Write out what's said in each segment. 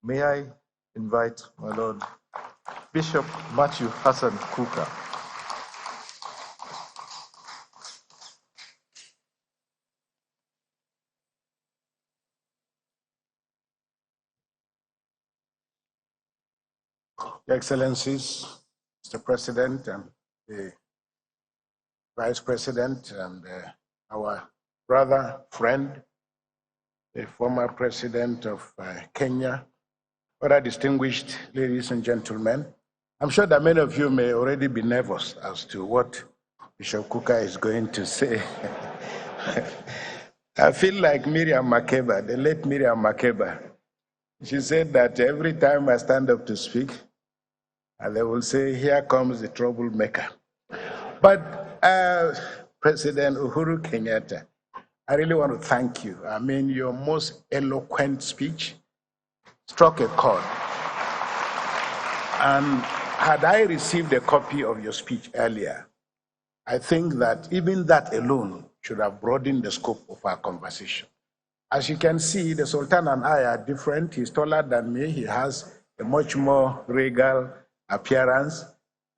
May I invite my Lord Bishop Matthew Hassan Kukah. Your Excellencies, Mr. President and the Vice President and our brother, friend, the former President of Kenya, other distinguished ladies and gentlemen, I'm sure that many of you may already be nervous as to what Bishop Kukah is going to say. I feel like Miriam Makeba, the late Miriam Makeba. She said that every time I stand up to speak, and they will say, here comes the troublemaker. But President Uhuru Kenyatta, I really want to thank you. I mean, your most eloquent speech struck a chord. And had I received a copy of your speech earlier, I think that even that alone should have broadened the scope of our conversation. As you can see, the Sultan and I are different. He's taller than me. He has a much more regal appearance.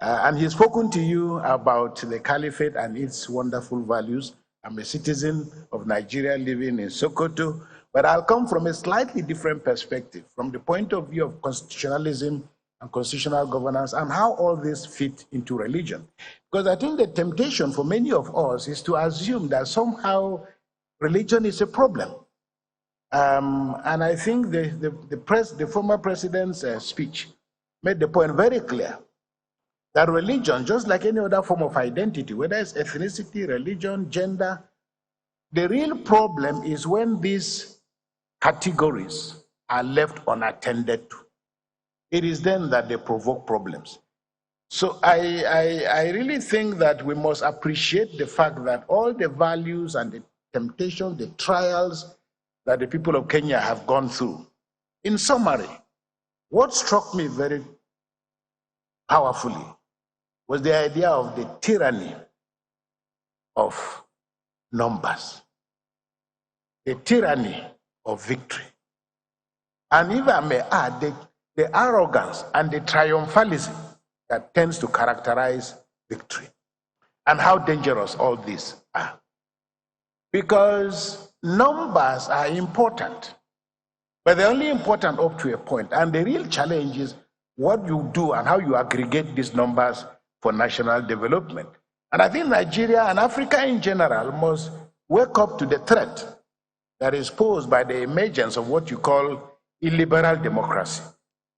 And he's spoken to you about the caliphate and its wonderful values. I'm a citizen of Nigeria living in Sokoto, but I'll come from a slightly different perspective, from the point of view of constitutionalism and constitutional governance and how all this fit into religion. Because I think the temptation for many of us is to assume that somehow religion is a problem. And I think the former president's speech made the point very clear that religion, just like any other form of identity, whether it's ethnicity, religion, gender, the real problem is when these categories are left unattended to. It is then that they provoke problems. So I really think that we must appreciate the fact that all the values and the temptations, the trials that the people of Kenya have gone through. In summary, what struck me very powerfully was the idea of the tyranny of numbers, the tyranny of victory. And if I may add, the arrogance and the triumphalism that tends to characterize victory, and how dangerous all these are. Because numbers are important, but they're only important up to a point. And the real challenge is what you do and how you aggregate these numbers for national development. And I think Nigeria and Africa in general must wake up to the threat that is posed by the emergence of what you call illiberal democracy.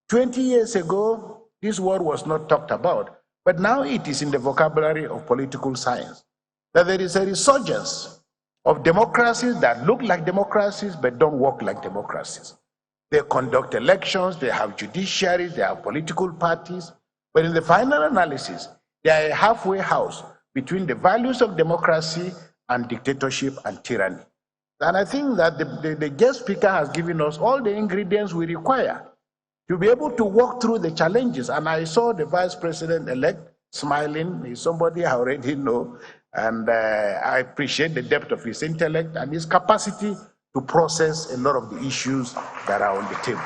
20 years ago, this word was not talked about, but now it is in the vocabulary of political science, that there is a resurgence of democracies that look like democracies but don't work like democracies. They conduct elections, they have judiciaries, they have political parties, but in the final analysis, they are a halfway house between the values of democracy and dictatorship and tyranny. And I think that the guest speaker has given us all the ingredients we require to be able to walk through the challenges. And I saw the vice president-elect smiling. He's somebody I already know. And I appreciate the depth of his intellect and his capacity to process a lot of the issues that are on the table.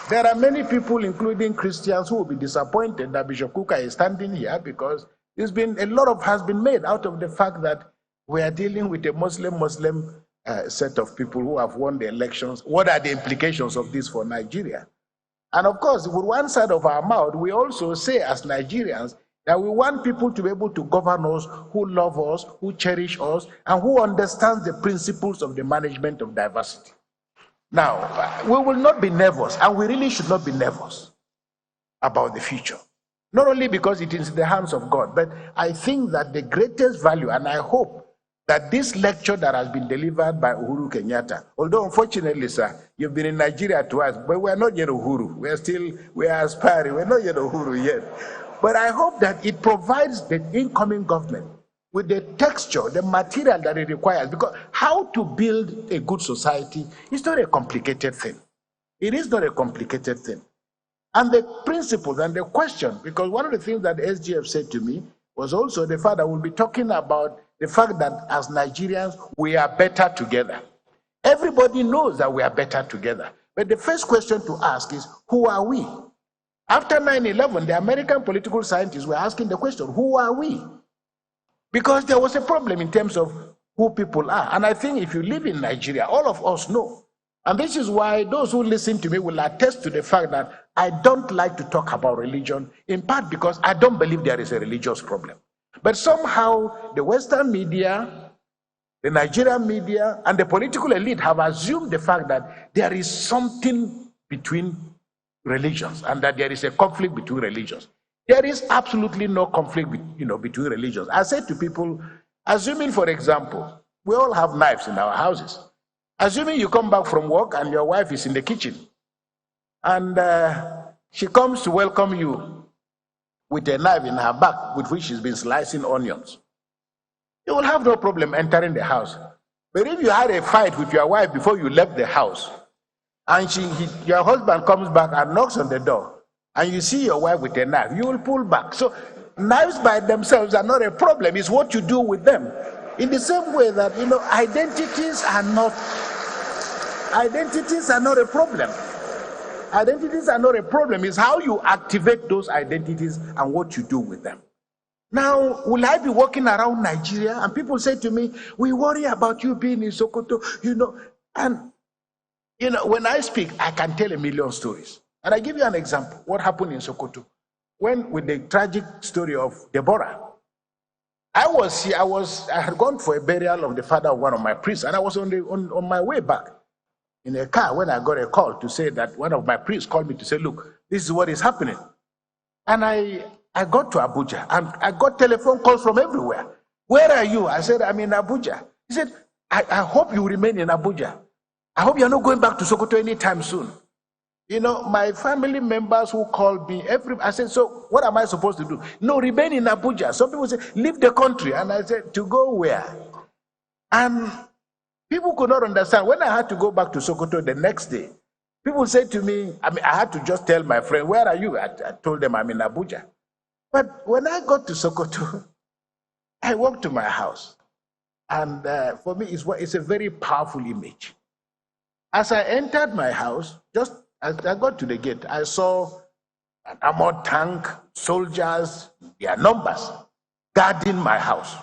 There are many people, including Christians, who will be disappointed that Bishop Kukah is standing here, because there's been a lot has been made out of the fact that we are dealing with a Muslim set of people who have won the elections. What are the implications of this for Nigeria? And of course, with one side of our mouth, we also say as Nigerians that we want people to be able to govern us, who love us, who cherish us, and who understand the principles of the management of diversity. Now, we will not be nervous, and we really should not be nervous about the future. Not only because it is in the hands of God, but I think that the greatest value, and I hope that this lecture that has been delivered by Uhuru Kenyatta, although unfortunately, sir, you've been in Nigeria twice, but we're not yet Uhuru. We are aspiring. We're not yet Uhuru yet. But I hope that it provides the incoming government with the texture, the material that it requires, because how to build a good society is not a complicated thing. It is not a complicated thing. And the principles and the question, because one of the things that SGF said to me was also the fact that we'll be talking about the fact that as Nigerians, we are better together. Everybody knows that we are better together. But the first question to ask is, who are we? After 9/11, the American political scientists were asking the question, who are we? Because there was a problem in terms of who people are. And I think if you live in Nigeria, all of us know. And this is why those who listen to me will attest to the fact that I don't like to talk about religion, in part because I don't believe there is a religious problem. But somehow the Western media, the Nigerian media, and the political elite have assumed the fact that there is something between religions and that there is a conflict between religions. There is absolutely no conflict between religions. I say to people, assuming, for example, we all have knives in our houses. Assuming you come back from work and your wife is in the kitchen and she comes to welcome you with a knife in her back with which she's been slicing onions, you will have no problem entering the house. But if you had a fight with your wife before you left the house and your husband comes back and knocks on the door and you see your wife with a knife, you will pull back. So knives by themselves are not a problem. It's what you do with them. In the same way that, identities are not a problem. Identities are not a problem. It's how you activate those identities and what you do with them. Now, will I be walking around Nigeria and people say to me, we worry about you being in Sokoto, and when I speak, I can tell a million stories. And I give you an example. What happened in Sokoto? With the tragic story of Deborah. I had gone for a burial of the father of one of my priests, and I was on my way back in a car when I got a call to say that one of my priests called me to say, look, this is what is happening. And I got to Abuja, and I got telephone calls from everywhere. Where are you? I said, I'm in Abuja. He said, I hope you remain in Abuja. I hope you're not going back to Sokoto anytime soon. My family members who called me, I said, so what am I supposed to do? No, remain in Abuja. Some people say, leave the country. And I said, to go where? And people could not understand. When I had to go back to Sokoto the next day, people said to me, I had to just tell my friend, where are you? I told them I'm in Abuja. But when I got to Sokoto, I walked to my house. And for me, it's a very powerful image. As I entered my house, just as I got to the gate, I saw an armored tank, soldiers, their numbers, guarding my house.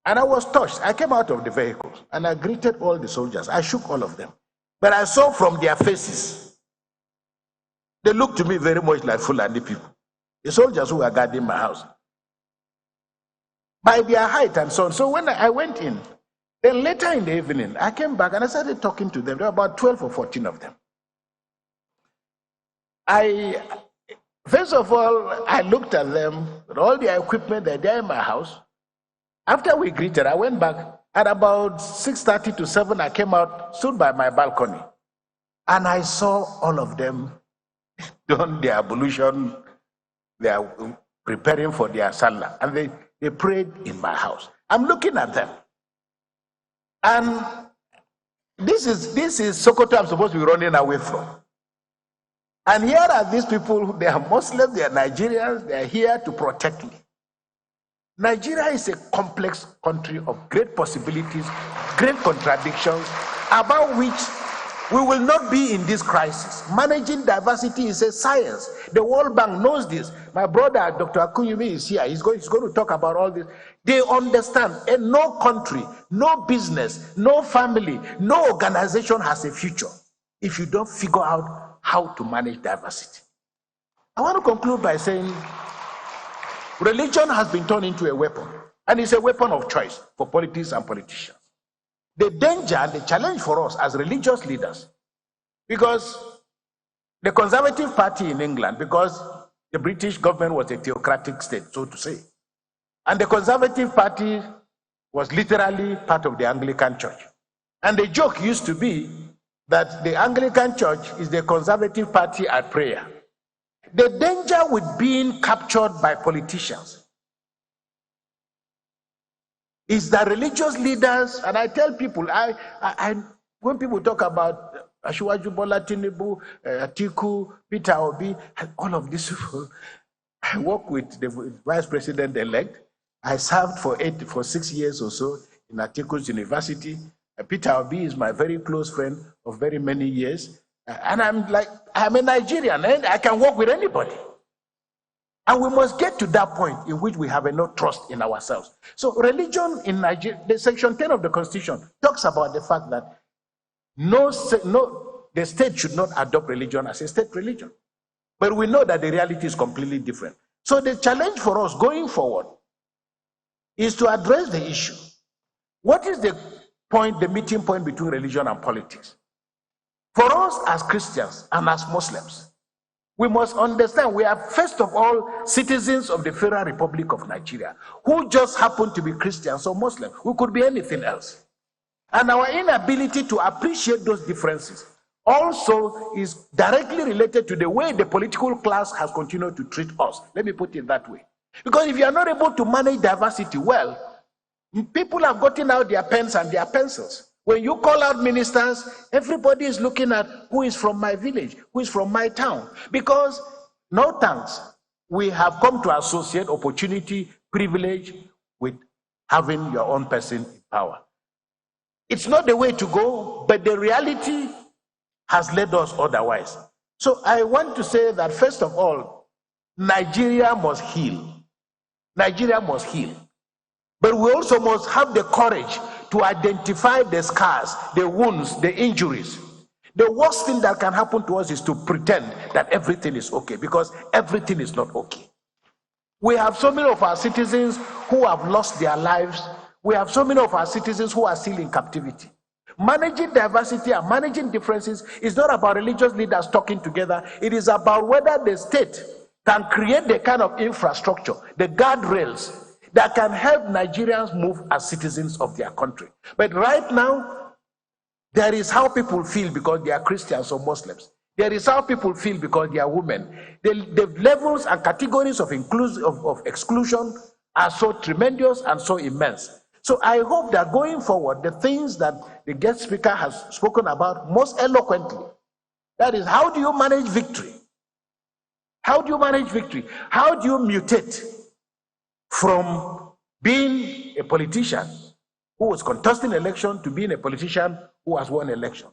And I was touched. I came out of the vehicles and I greeted all the soldiers. I shook all of them. But I saw from their faces, they looked to me very much like Fulani people. The soldiers who were guarding my house. By their height and so on. So when I went in, then later in the evening, I came back and I started talking to them. There were about 12 or 14 of them. First of all, I looked at them with all their equipment, they're there in my house. After we greeted, I went back. At about 6:30 to 7, I came out, stood by my balcony, and I saw all of them done their ablution. They are preparing for their salah, and they prayed in my house. I'm looking at them. And this is Sokoto I'm supposed to be running away from. And here are these people, they are Muslims, they are Nigerians, they are here to protect me. Nigeria is a complex country of great possibilities, great contradictions, about which we will not be in this crisis. Managing diversity is a science. The World Bank knows this. My brother, Dr. Akunyumi, is here. He's going to talk about all this. They understand, and no country, no business, no family, no organization has a future if you don't figure out how to manage diversity. I want to conclude by saying religion has been turned into a weapon, and it's a weapon of choice for politics and politicians. The danger and the challenge for us as religious leaders, because the Conservative Party in England, because the British government was a theocratic state, so to say, and the Conservative Party was literally part of the Anglican Church. And the joke used to be that the Anglican Church is the Conservative Party at prayer. The danger with being captured by politicians is that religious leaders, and I tell people, when people talk about Asiwaju Bola Tinubu, Atiku, Peter Obi, and all of these people, I work with the vice president-elect. I served for 6 years or so in Atiku's university. Peter Obi is my very close friend of very many years. And I'm like, I'm a Nigerian and I can work with anybody. And we must get to that point in which we have enough trust in ourselves. So religion in Nigeria, the section 10 of the Constitution talks about the fact that the state should not adopt religion as a state religion. But we know that the reality is completely different. So the challenge for us going forward is to address the issue. What is the meeting point between religion and politics? For us as Christians and as Muslims, we must understand we are first of all citizens of the Federal Republic of Nigeria who just happen to be Christians or Muslims. We could be anything else. And our inability to appreciate those differences also is directly related to the way the political class has continued to treat us. Let me put it that way. Because if you are not able to manage diversity well, people have gotten out their pens and their pencils. When you call out ministers, everybody is looking at who is from my village, who is from my town. Because, no thanks, we have come to associate opportunity, privilege with having your own person in power. It's not the way to go, but the reality has led us otherwise. So I want to say that, first of all, Nigeria must heal. Nigeria must heal. But we also must have the courage to identify the scars, the wounds, the injuries. The worst thing that can happen to us is to pretend that everything is okay, because everything is not okay. We have so many of our citizens who have lost their lives. We have so many of our citizens who are still in captivity. Managing diversity and managing differences is not about religious leaders talking together. It is about whether the state can create the kind of infrastructure, the guardrails, that can help Nigerians move as citizens of their country. But right now, there is how people feel because they are Christians or Muslims. There is how people feel because they are women. The levels and categories of exclusion are so tremendous and so immense. So I hope that going forward, the things that the guest speaker has spoken about most eloquently, that is, how do you manage victory? How do you manage victory? How do you mutate from being a politician who was contesting election to being a politician who has won election?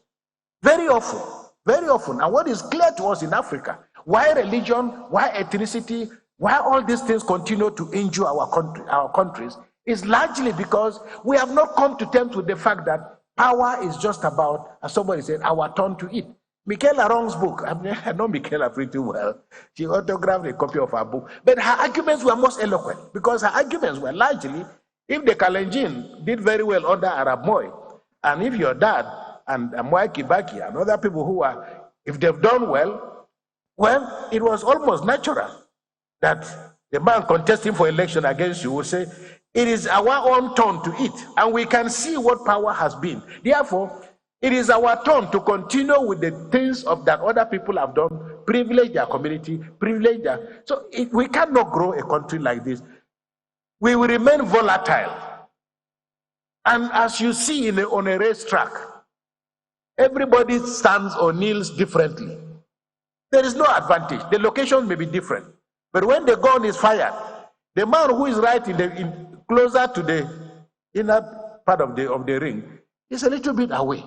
Very often, and what is clear to us in Africa, why religion, why ethnicity, why all these things continue to injure our countries, is largely because we have not come to terms with the fact that power is just about, as somebody said, our turn to eat. Michaela Wrong's book, I know Michaela pretty well. She autographed a copy of her book. But her arguments were most eloquent because her arguments were largely, if the Kalenjin did very well under Arab Moi, and if your dad and Mwai Kibaki and other people who are, if they've done well, it was almost natural that the man contesting for election against you would say, it is our own turn to eat. And we can see what power has been. Therefore, it is our turn to continue with the things that other people have done, privilege their community, So we cannot grow a country like this. We will remain volatile. And as you see on a racetrack, everybody stands or kneels differently. There is no advantage. The location may be different. But when the gun is fired, the man who is right closer to the inner part of the ring is a little bit away.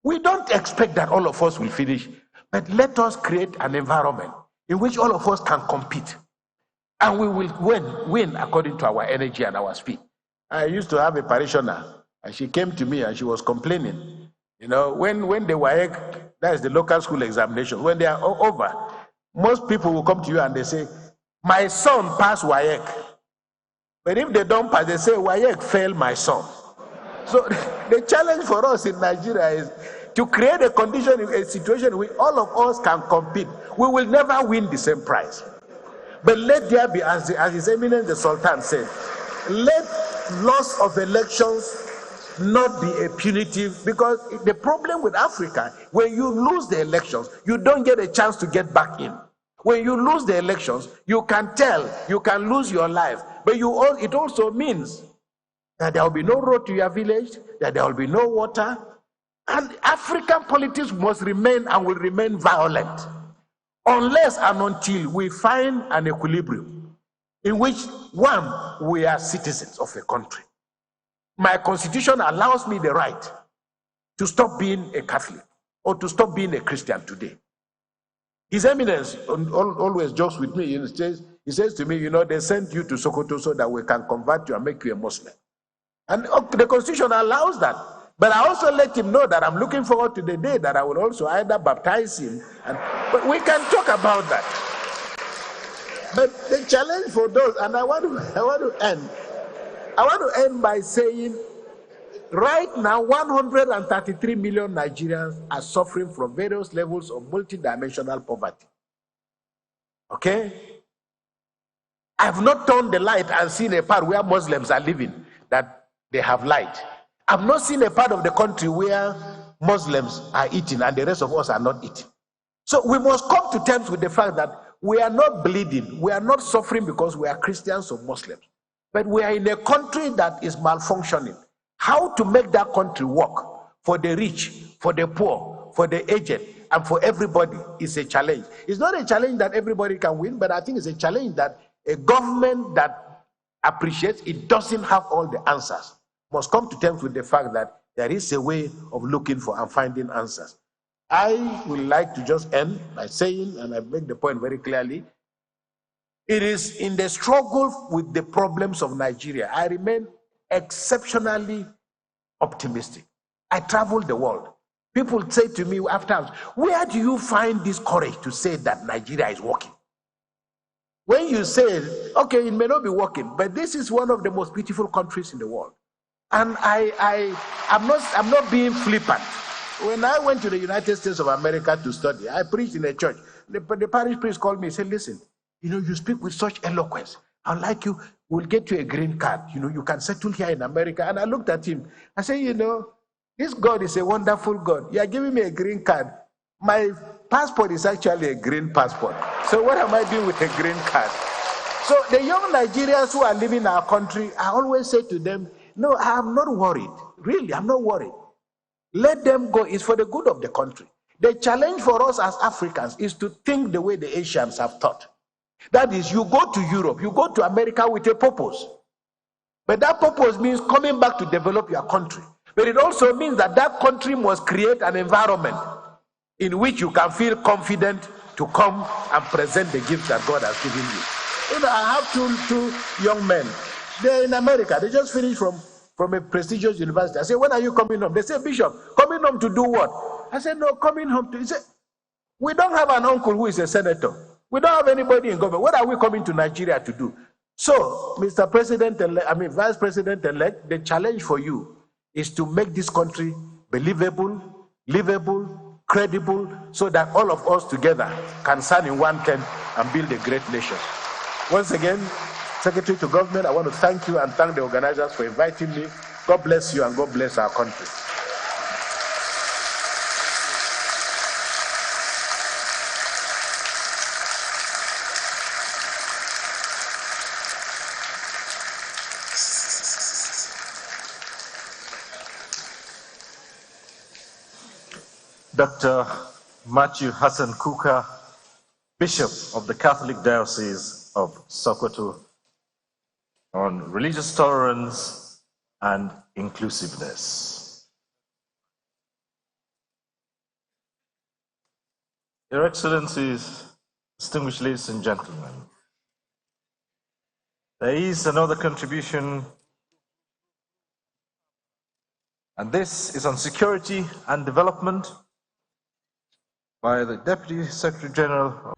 We don't expect that all of us will finish, but let us create an environment in which all of us can compete. And we will win according to our energy and our speed. I used to have a parishioner, and she came to me and she was complaining. You know, when the WAEC, that is the local school examination, when they are over, most people will come to you and they say, my son passed WAEC. But if they don't pass, they say, WAEC failed my son. So the challenge for us in Nigeria is to create a situation where all of us can compete. We will never win the same prize. But let there be, as His Eminence the Sultan said, let loss of elections not be a punitive, because the problem with Africa, when you lose the elections, you don't get a chance to get back in. When you lose the elections, you can lose your life, but it also means that there will be no road to your village, that there will be no water, and African politics must remain and will remain violent unless and until we find an equilibrium in which, one, we are citizens of a country. My constitution allows me the right to stop being a Catholic or to stop being a Christian today. His Eminence always jokes with me. He says to me, they sent you to Sokoto so that we can convert you and make you a Muslim. And the constitution allows that. But I also let him know that I'm looking forward to the day that I will also either baptize him. But we can talk about that. But the challenge for those, and I want to end by saying, right now, 133 million Nigerians are suffering from various levels of multidimensional poverty. Okay? I've not turned the light and seen a part where Muslims are living that they have light. I've not seen a part of the country where Muslims are eating and the rest of us are not eating. So we must come to terms with the fact that we are not bleeding, we are not suffering because we are Christians or Muslims, but we are in a country that is malfunctioning. How to make that country work for the rich, for the poor, for the aged, and for everybody is a challenge. It's not a challenge that everybody can win, but I think it's a challenge that a government that appreciates it doesn't have all the answers. Must come to terms with the fact that there is a way of looking for and finding answers. I would like to just end by saying, and I make the point very clearly, it is in the struggle with the problems of Nigeria, I remain exceptionally optimistic. I travel the world. People say to me afterwards, where do you find this courage to say that Nigeria is working? When you say, okay, it may not be working, but this is one of the most beautiful countries in the world. And I'm not being flippant. When I went to the United States of America to study, I preached in a church. The parish priest called me and said, listen, you speak with such eloquence. I'd like you, we'll get you a green card. You can settle here in America. And I looked at him. I said, this God is a wonderful God. You are giving me a green card. My passport is actually a green passport. So what am I doing with a green card? So the young Nigerians who are living in our country, I always say to them, no, I'm not worried. Really, I'm not worried. Let them go. It's for the good of the country. The challenge for us as Africans is to think the way the Asians have thought. That is, you go to Europe, you go to America with a purpose. But that purpose means coming back to develop your country. But it also means that that country must create an environment in which you can feel confident to come and present the gift that God has given you. I have two young men. They're in America. They just finished from a prestigious university. I said, when are you coming home? They said, Bishop, coming home to do what? I said, no, coming home to... He said, we don't have an uncle who is a senator. We don't have anybody in government. What are we coming to Nigeria to do? So, Mr. Vice President-elect, the challenge for you is to make this country believable, livable, credible, so that all of us together can stand in one tent and build a great nation. Once again, Secretary to Government, I want to thank you and thank the organizers for inviting me. God bless you and God bless our country. Dr. Matthew Hassan Kukah, Bishop of the Catholic Diocese of Sokoto, on religious tolerance and inclusiveness. Your Excellencies, distinguished ladies and gentlemen, there is another contribution, and this is on security and development by the Deputy Secretary General.